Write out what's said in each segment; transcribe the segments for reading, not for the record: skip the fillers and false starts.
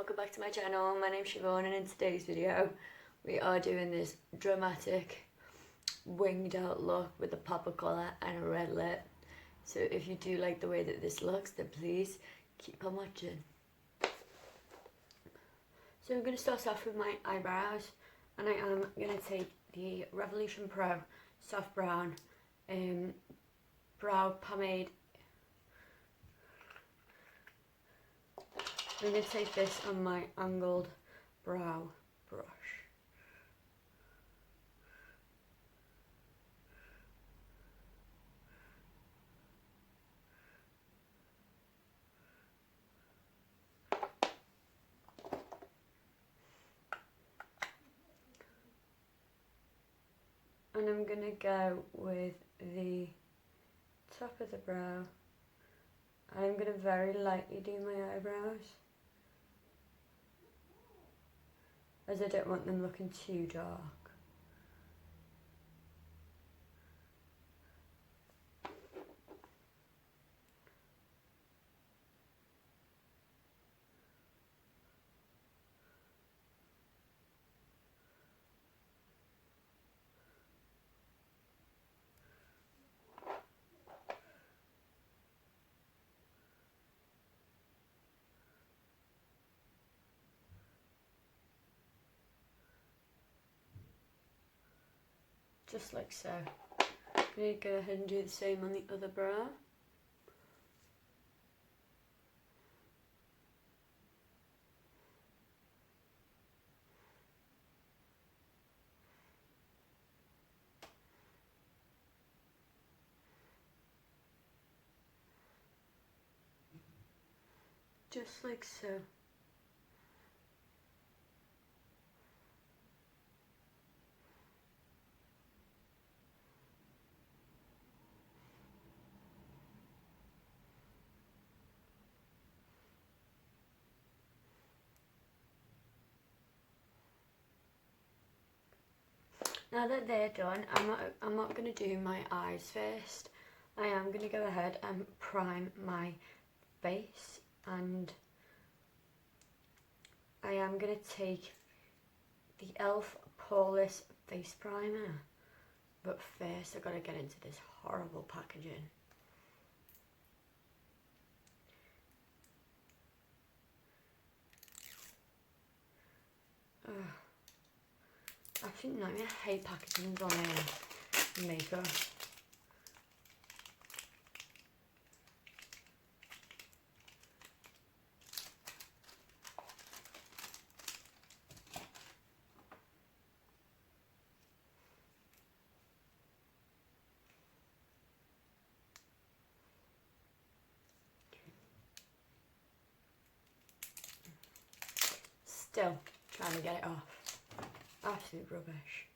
welcome back to my channel. My name's Siobhan and in today's video we are doing this dramatic winged out look with a pop of colour and a red lip. So if you do like the way that this looks, then please keep on watching. So I'm going to start off with my eyebrows, and I am going to take the Revolution Pro Soft Brown Brow Pomade. I'm going to take this on my angled brow brush. And I'm going to go with the top of the brow, and I'm going to very lightly do my eyebrows, as I don't want them looking too dark. Just like so. I'm going to go ahead and do the same on the other brow. Just like so. Now that they're done, I'm not going to do my eyes first. I am going to go ahead and prime my face, and I am going to take the e.l.f. poreless face primer. But first I've got to get into this horrible packaging. Ugh. I think I hate packaging on makeup. Still trying to get it off. Absolute rubbish.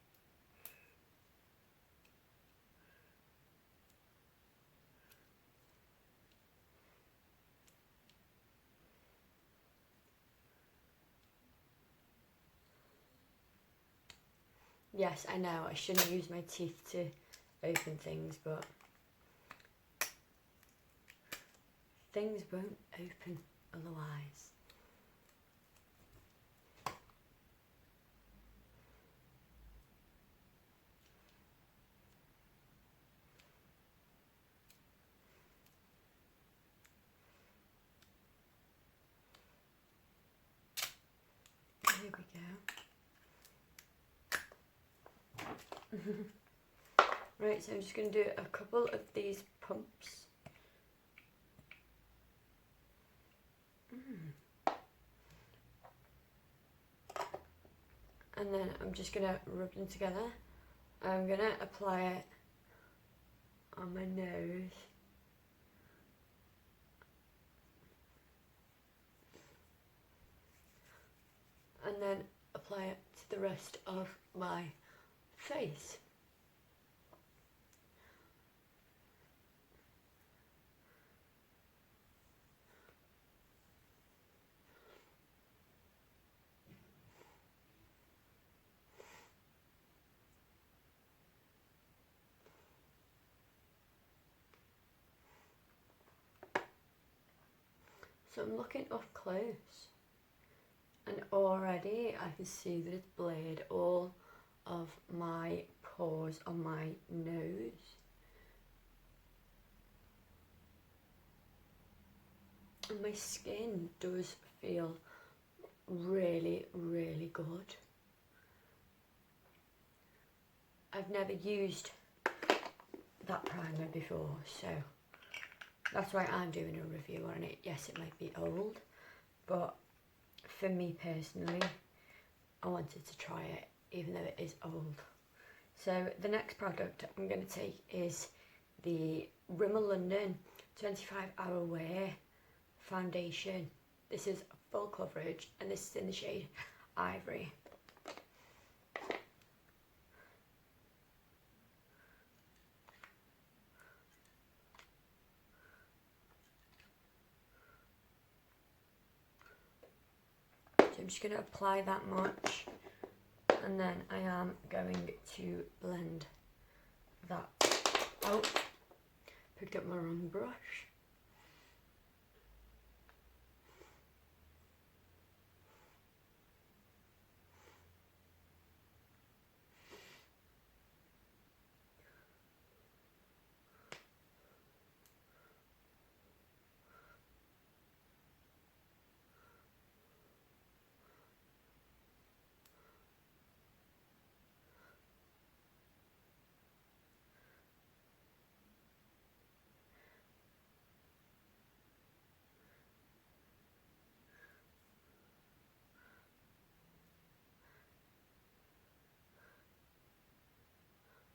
Yes, I know I shouldn't use my teeth to open things, but things won't open otherwise. Here we go. Right, so I'm just going to do a couple of these pumps. And then I'm just going to rub them together. I'm going to apply it on my nose. And then apply it to the rest of my face. So I'm looking up close. And already I can see that it's blurred all of my pores on my nose. And my skin does feel really, really good. I've never used that primer before, so that's why I'm doing a review on it. Yes, it might be old, but for me personally, I wanted to try it, even though it is old. So the next product I'm going to take is the Rimmel London 25 Hour Wear Foundation. This is full coverage, and this is in the shade Ivory. So I'm just going to apply that much, and then I am going to blend that out. Picked up my wrong brush.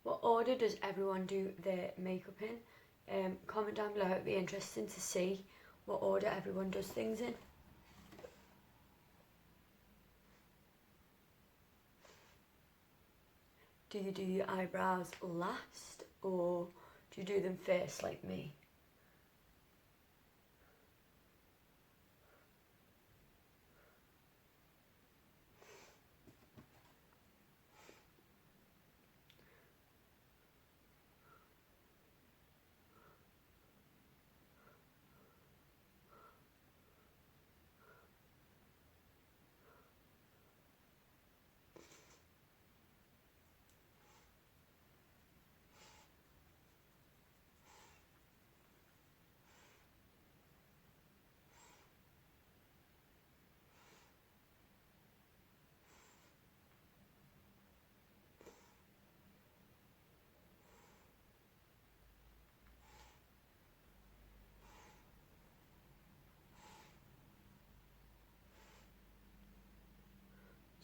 What order does everyone do their makeup in? Comment down below, it'd be interesting to see what order everyone does things in. Do you do your eyebrows last, or do you do them first like me?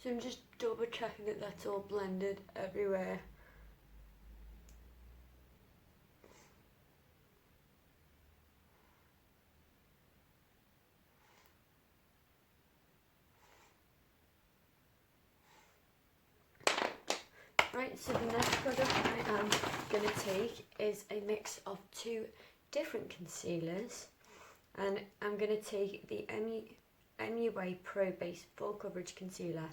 So I'm just double checking that that's all blended everywhere. Right, so the next product I am going to take is a mix of two different concealers, and I'm going to take the MUA Pro Base Full Coverage Concealer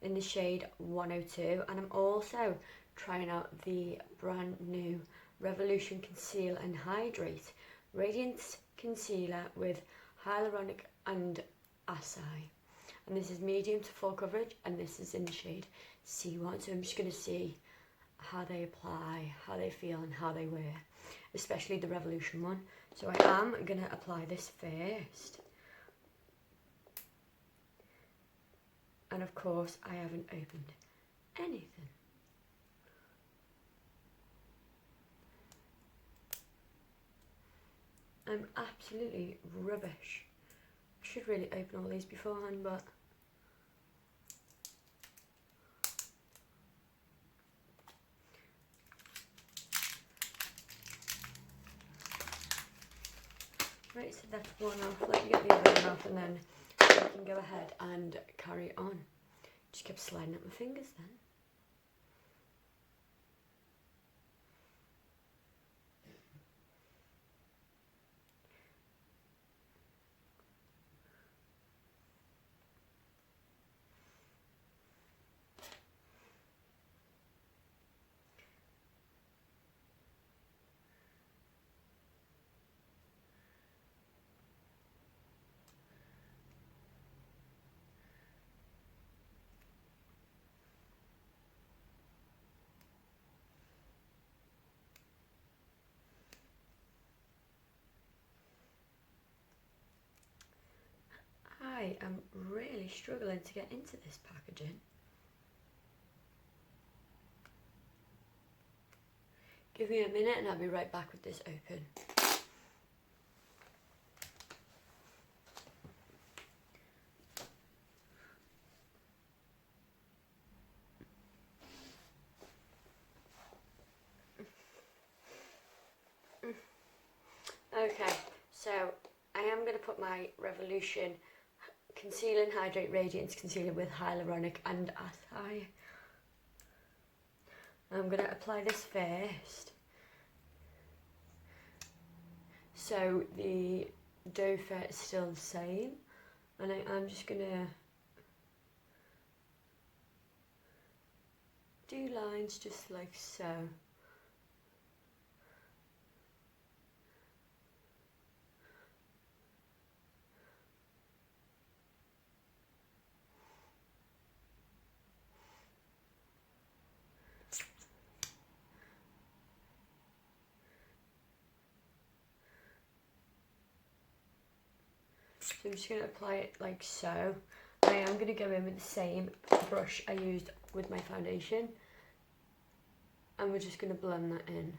in the shade 102, and I'm also trying out the brand new Revolution Conceal and Hydrate Radiance Concealer with Hylonronic and Acai. And this is medium to full coverage, and this is in the shade C1. So I'm just going to see how they apply, how they feel, and how they wear, especially the Revolution one. So I am going to apply this first. And of course, I haven't opened anything. I'm absolutely rubbish. I should really open all these beforehand, but right, so that's one off. Let me get the other one off, and then we can go ahead and carry on. Just kept sliding up my fingers then. I am really struggling to get into this packaging. Give me a minute and I'll be right back with this open. Okay, so I am going to put my Revolution Conceal and Hydrate Radiance Concealer with Hyaluronic and Acai. I'm going to apply this first. So the doe foot is still the same, and I'm just going to do lines just like so. So I'm just going to apply it like so. I am going to go in with the same brush I used with my foundation, and we're just going to blend that in.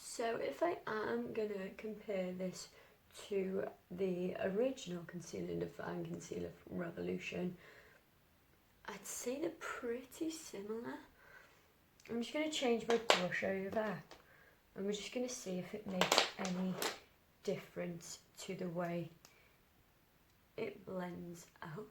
So if I am going to compare this to the original Conceal and Define Concealer from Revolution, I'd say they're pretty similar. I'm just going to change my brush over, and we're just going to see if it makes any difference to the way it blends out.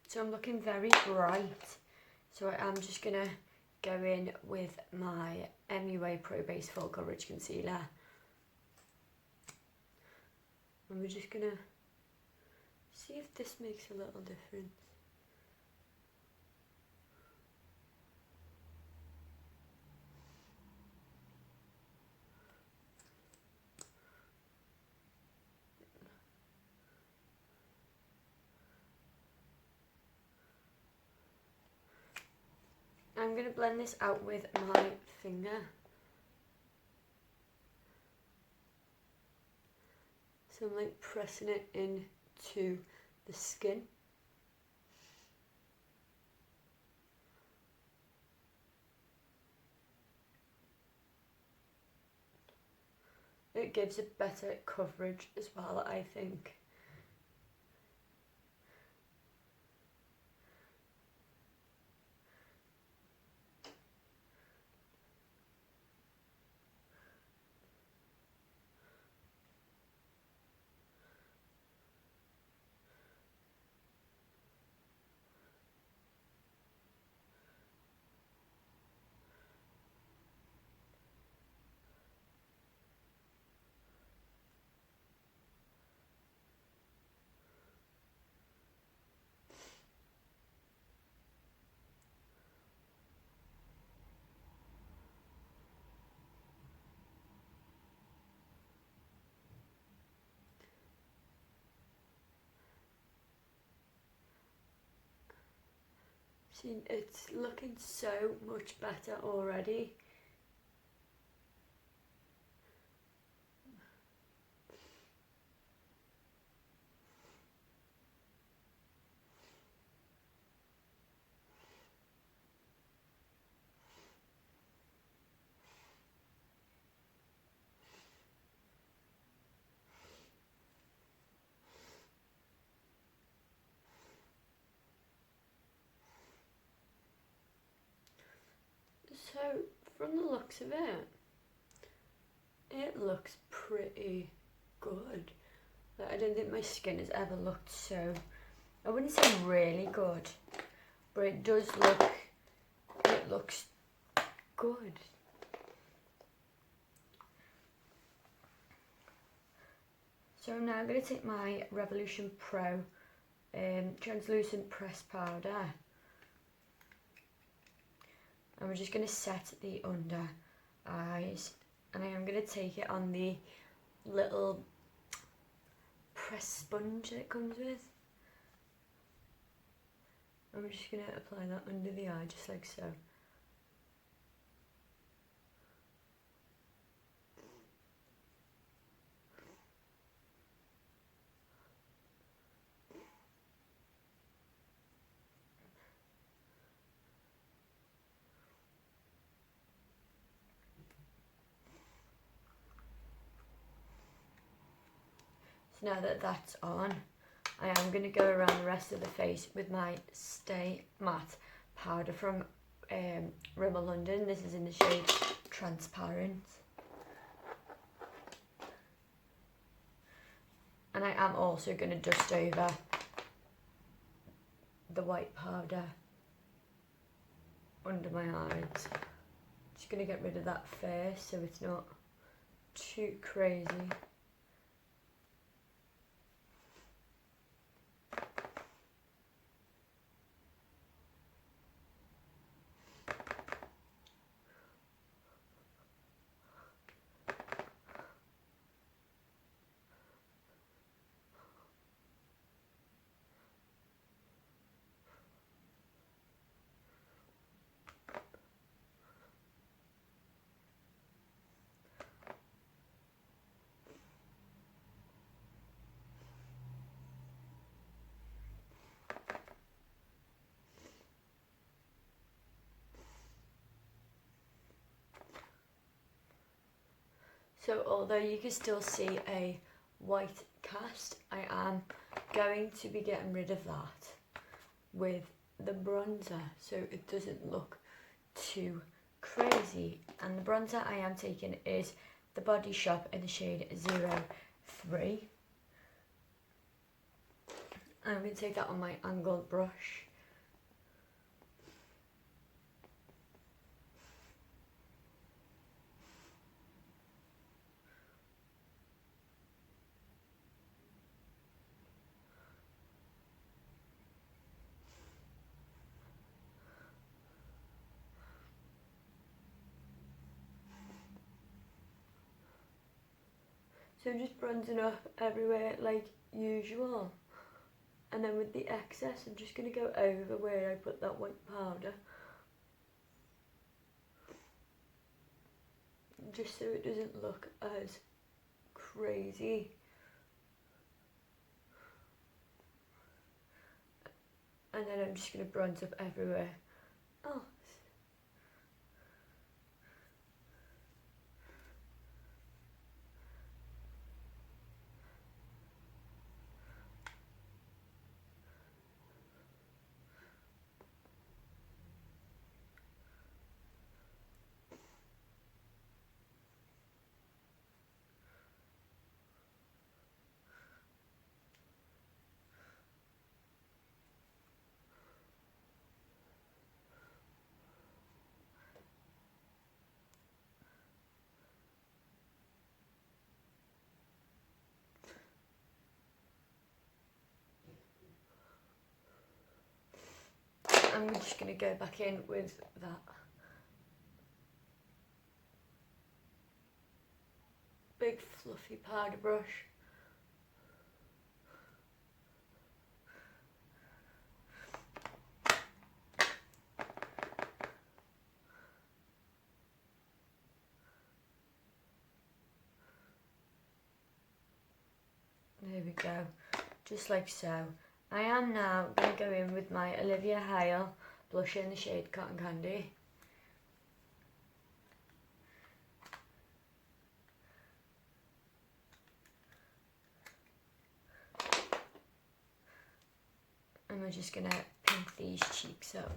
So I'm looking very bright, so I'm just going to go in with my MUA Pro Base Full Coverage Concealer. And we're just going to see if this makes a little difference. I'm going to blend this out with my finger. So I'm like pressing it into the skin. It gives a better coverage as well, I think. See, it's looking so much better already. So, from the looks of it, it looks pretty good. Like, I don't think my skin has ever looked so, I wouldn't say really good, but it does look, it looks good. So now I'm going to take my Revolution Pro translucent pressed powder, and we're just going to set the under eyes, and I am going to take it on the little press sponge that it comes with. I'm just going to apply that under the eye just like so. So now that that's on, I am going to go around the rest of the face with my Stay Matte powder from Rimmel London. This is in the shade Transparent. And I am also going to dust over the white powder under my eyes. Just going to get rid of that first so it's not too crazy. So although you can still see a white cast, I am going to be getting rid of that with the bronzer so it doesn't look too crazy. And the bronzer I am taking is the Body Shop in the shade 03. I'm going to take that on my angled brush. So I'm just bronzing up everywhere like usual. And then with the excess, I'm just going to go over where I put that white powder. Just so it doesn't look as crazy. And then I'm just going to bronze up everywhere else. I'm just going to go back in with that big fluffy powder brush. There we go, just like so. I am now going to go in with my Olivia Hale blusher in the shade Cotton Candy. And we're just going to pink these cheeks up.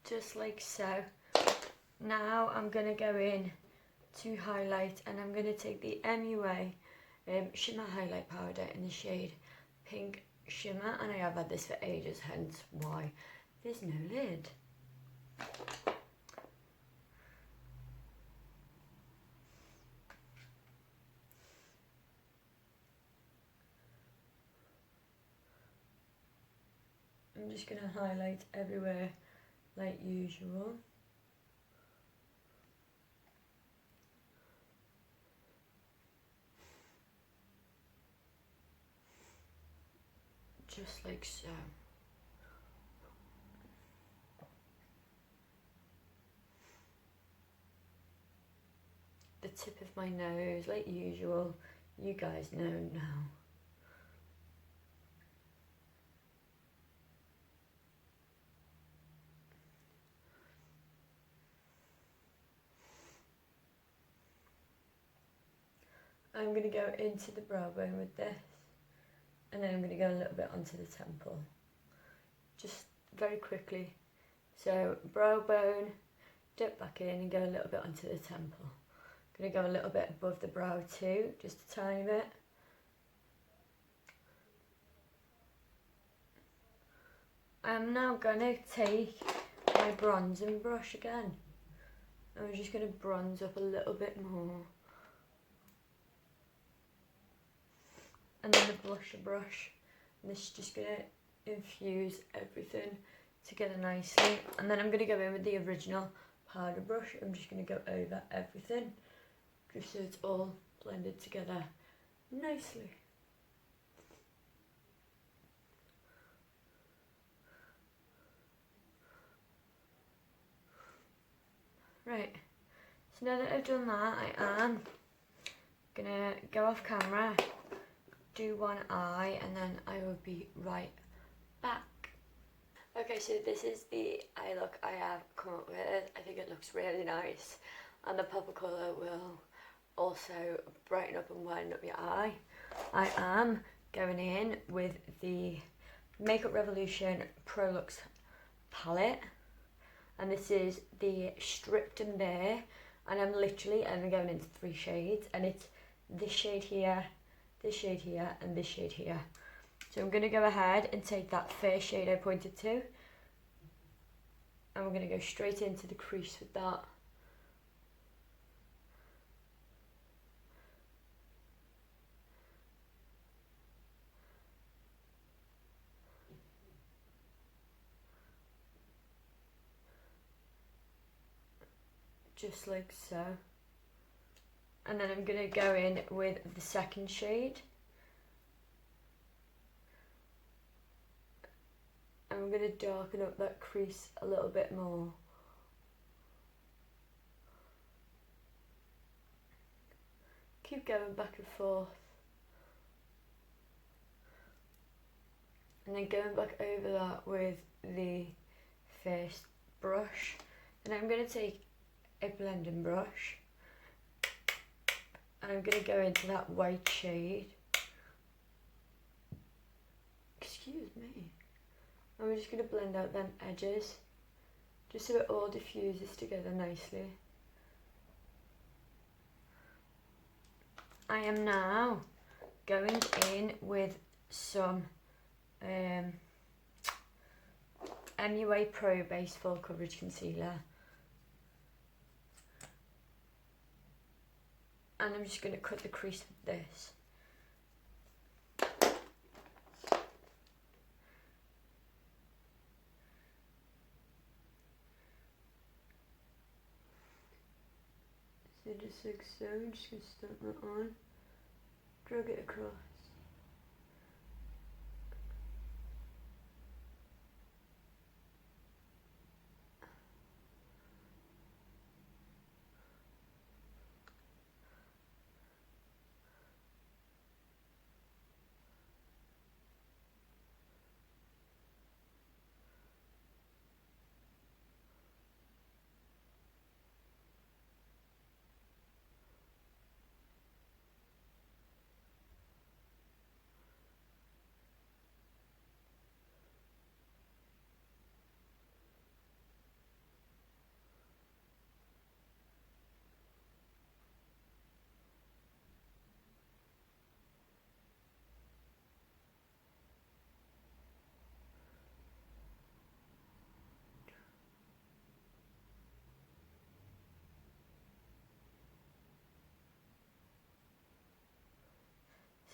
just like so. Now I'm going to go in to highlight, and I'm going to take the MUA shimmer highlight powder in the shade Pink Shimmer, and I have had this for ages, hence why there's no lid. I'm just going to highlight everywhere like usual. Just like so. The tip of my nose, like usual, you guys know now. I'm going to go into the brow bone with this, and then I'm going to go a little bit onto the temple, just very quickly. So brow bone, dip back in and go a little bit onto the temple. I'm going to go a little bit above the brow too, just a tiny bit. I'm now going to take my bronzing brush again, and we're just going to bronze up a little bit more. And then the blusher brush, and this is just going to infuse everything together nicely. And then I'm going to go in with the original powder brush. I'm just going to go over everything, just so it's all blended together nicely. Right, so now that I've done that, I am going to go off camera, do one eye, and then I will be right back. Okay, so this is the eye look I have come up with. I think it looks really nice, and the purple colour will also brighten up and widen up your eye. I am going in with the Makeup Revolution Pro Luxe palette, and this is the Stripped and Bare, and I'm literally only going into 3 shades, and it's this shade here, this shade here, and this shade here. So I'm going to go ahead and take that first shade I pointed to, and we're going to go straight into the crease with that. Just like so. And then I'm going to go in with the second shade. And I'm going to darken up that crease a little bit more. Keep going back and forth. And then going back over that with the first brush. And I'm going to take a blending brush, and I'm going to go into that white shade. Excuse me. And we're just going to blend out them edges, just so it all diffuses together nicely. I am now going in with some MUA Pro Base Full Coverage Concealer. And I'm just going to cut the crease with this. So just like so, I'm just going to stamp that on, drag it across.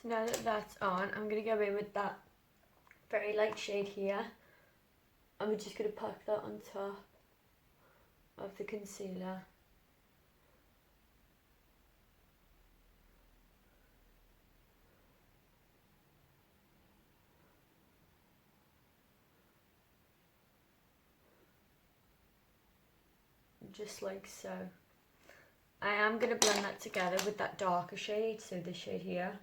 So now that that's on, I'm going to go in with that very light shade here. And we're just going to pack that on top of the concealer. Just like so. I am going to blend that together with that darker shade, so this shade here.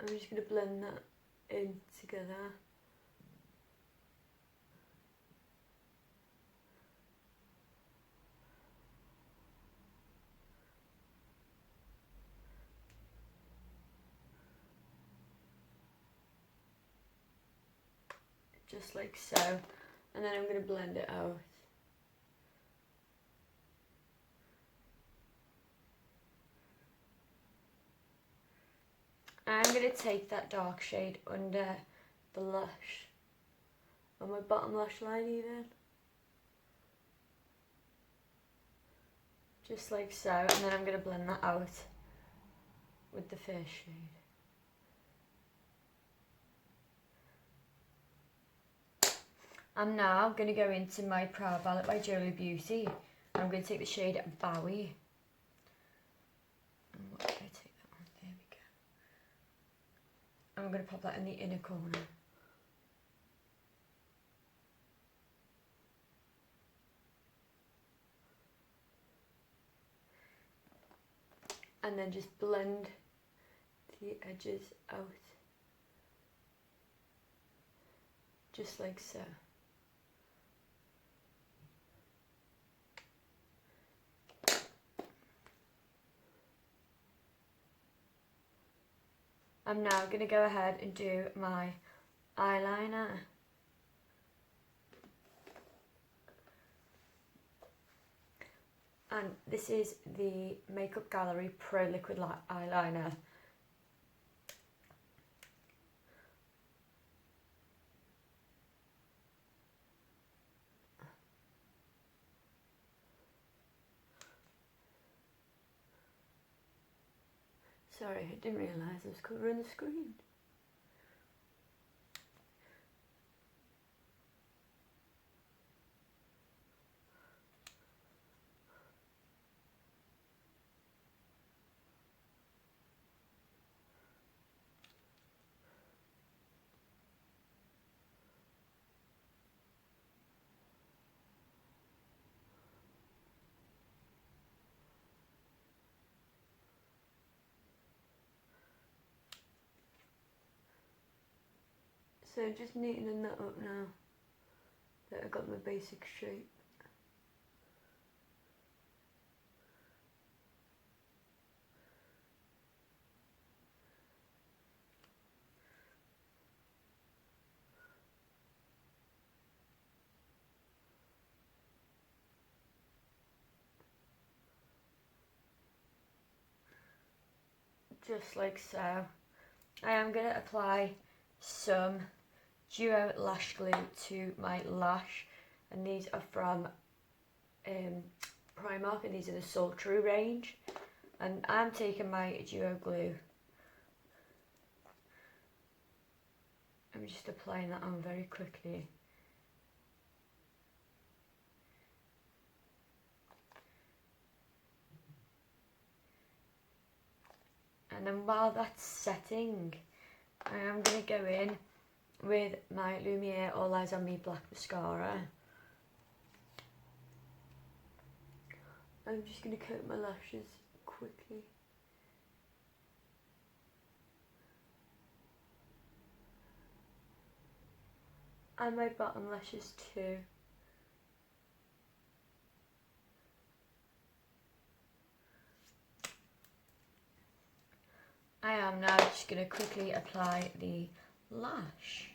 I'm just going to blend that in together. Just like so. And then I'm going to blend it out. I'm going to take that dark shade under the lash, on my bottom lash line even. Just like so, and then I'm going to blend that out with the first shade. I'm now going to go into my Proud palette by Jolie Beauty. I'm going to take the shade Bowie. And what did I take that on? There we go. I'm going to pop that in the inner corner. And then just blend the edges out. Just like so. I'm now going to go ahead and do my eyeliner. And this is the Makeup Gallery Pro Liquid Eyeliner. Sorry, I didn't realise I was covering the screen. So just neatening that up now, that I got my basic shape. Just like so. I am going to apply some duo lash glue to my lash, and these are from Primark, and these are the Sultry range. And I'm taking my duo glue, I'm just applying that on very quickly. And then while that's setting, I am going to go in with my Lumiere All Eyes on Me black mascara. I'm just going to coat my lashes quickly. And my bottom lashes too. I am now just going to quickly apply the lash.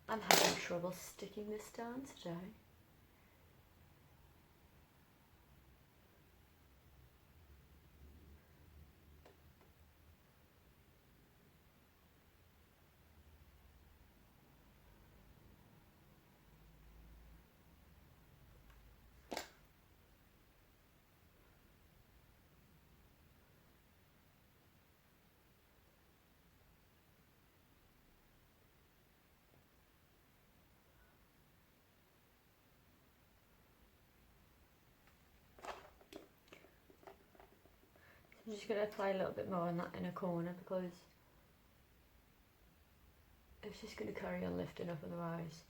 I'm having trouble sticking this down today. I'm just going to apply a little bit more on that inner corner because it's just going to carry on lifting up otherwise.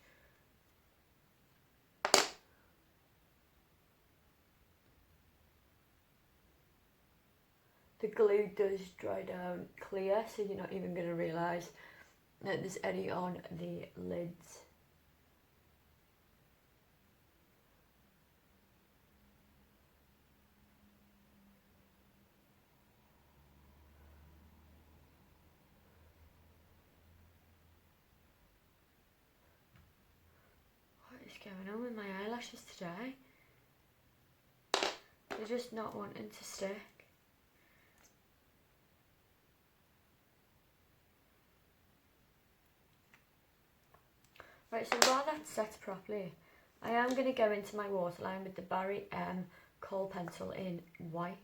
The glue does dry down clear, so you're not even going to realise that there's any on the lids. What is going on with my eyelashes today? They're just not wanting to stick. Right, so while that sets properly, I am going to go into my waterline with the Barry M kohl pencil in white.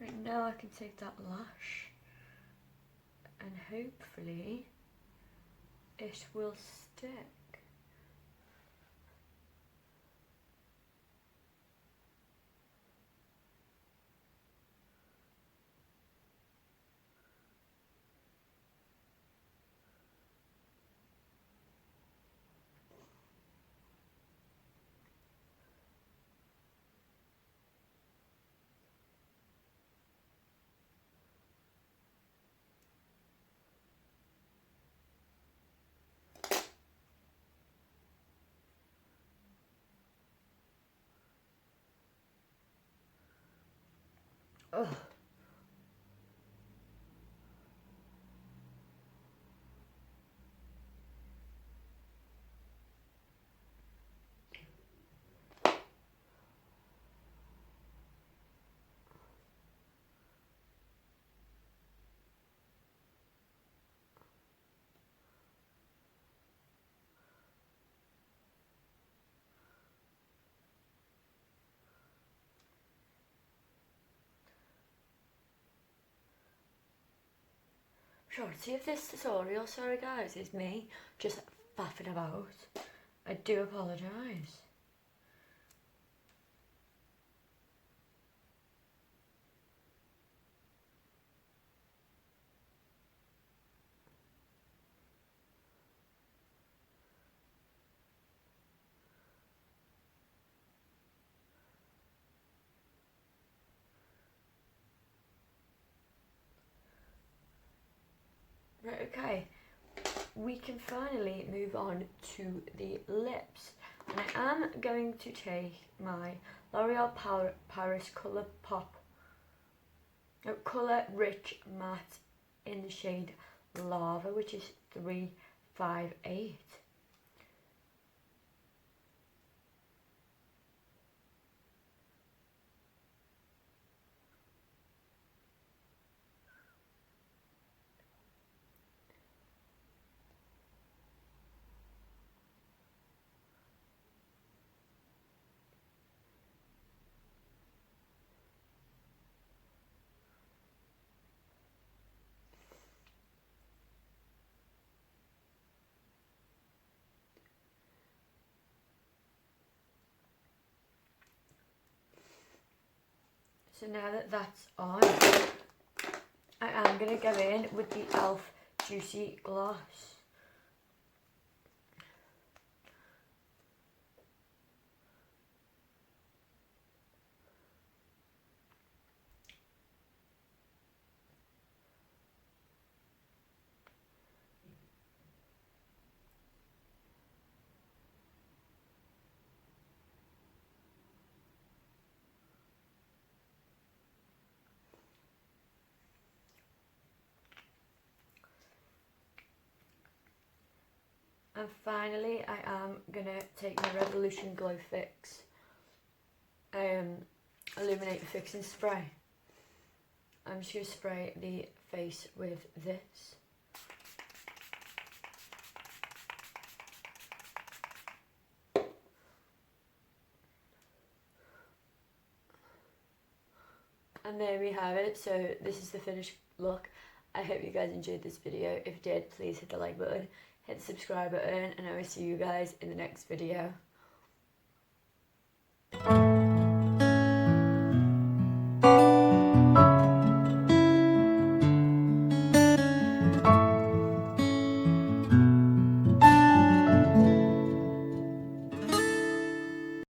Right, now I can take that lash and hopefully it will stick. Ugh. Majority of this tutorial, sorry guys, is me just faffing about. I do apologise. Right, okay, we can finally move on to the lips. And I am going to take my L'Oreal Paris Colour Rich Matte in the shade Lava, which is 358. So now that that's on, I am going to go in with the e.l.f. Juicy Gloss. And finally, I am going to take my Revolution Glow Fix Illuminate Fixing Spray. I'm just going to spray the face with this. And there we have it. So this is the finished look. I hope you guys enjoyed this video. If you did, please hit the like button, hit the subscribe button, and I will see you guys in the next video.